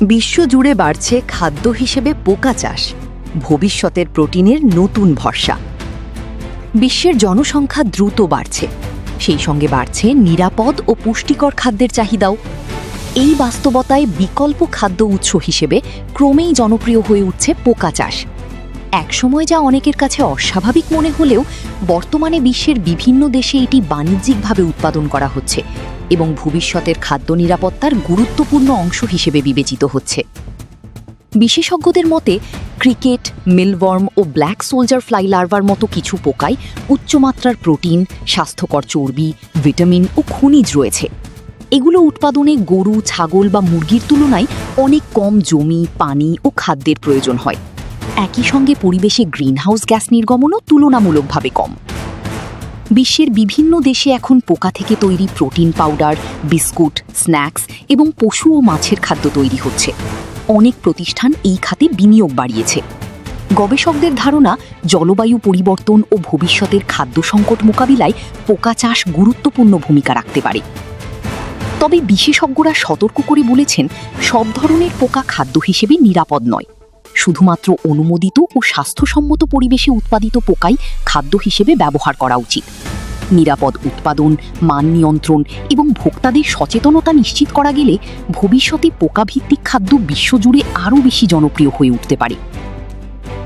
বিশ্বজুড়ে বাড়ছে খাদ্য হিসেবে পোকা চাষ, ভবিষ্যতের প্রোটিনের নতুন ভরসা। বিশ্বের জনসংখ্যা দ্রুত বাড়ছে, সেই সঙ্গে বাড়ছে নিরাপদ ও পুষ্টিকর খাদ্যের চাহিদাও। এই বাস্তবতায় বিকল্প খাদ্য উৎস হিসেবে ক্রমেই জনপ্রিয় হয়ে উঠছে পোকা চাষ। একসময় যা অনেকের কাছে অস্বাভাবিক মনে হলেও বর্তমানে বিশ্বের বিভিন্ন দেশে এটি বাণিজ্যিকভাবে উৎপাদন করা হচ্ছে এবং ভবিষ্যতের খাদ্য নিরাপত্তার গুরুত্বপূর্ণ অংশ হিসেবে বিবেচিত হচ্ছে। বিশেষজ্ঞদের মতে ক্রিকেট, মিলওয়ার্ম ও ব্ল্যাক সোলজার ফ্লাই লার্ভার মতো কিছু পোকায় উচ্চমাত্রার প্রোটিন, স্বাস্থ্যকর চর্বি, ভিটামিন ও খনিজ রয়েছে। এগুলো উৎপাদনে গরু, ছাগল বা মুরগির তুলনায় অনেক কম জমি, পানি ও খাদ্যের প্রয়োজন হয়। একই সঙ্গে পরিবেশে গ্রিনহাউস গ্যাস নির্গমনও তুলনামূলকভাবে কম। বিশ্বের বিভিন্ন দেশে এখন পোকা থেকে তৈরি প্রোটিন পাউডার, বিস্কুট, স্ন্যাক্স এবং পশু ও মাছের খাদ্য তৈরি হচ্ছে। অনেক প্রতিষ্ঠান এই খাতে বিনিয়োগ বাড়িয়েছে। গবেষকদের ধারণা, জলবায়ু পরিবর্তন ও ভবিষ্যতের খাদ্য সংকট মোকাবিলায় পোকা চাষ গুরুত্বপূর্ণ ভূমিকা রাখতে পারে। তবে বিশেষজ্ঞরা সতর্ক করে বলেছেন, সব ধরনের পোকা খাদ্য হিসেবে নিরাপদ নয়। শুধুমাত্র অনুমোদিত ও স্বাস্থ্যসম্মত পরিবেশে উৎপাদিত পোকাই খাদ্য হিসেবে ব্যবহার করা উচিত। নিরাপদ উৎপাদন, মান নিয়ন্ত্রণ এবং ভোক্তাদের সচেতনতা নিশ্চিত করা গেলে ভবিষ্যতে পোকাভিত্তিক খাদ্য বিশ্বজুড়ে আরও বেশি জনপ্রিয় হয়ে উঠতে পারে।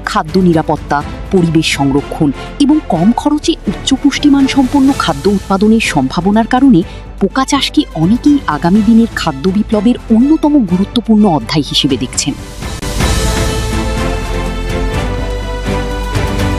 খাদ্য নিরাপত্তা, পরিবেশ সংরক্ষণ এবং কম খরচে উচ্চ পুষ্টিমান সম্পন্ন খাদ্য উৎপাদনের সম্ভাবনার কারণে পোকা চাষকে অনেকেই আগামী দিনের খাদ্য বিপ্লবের অন্যতম গুরুত্বপূর্ণ অধ্যায় হিসেবে দেখছেন।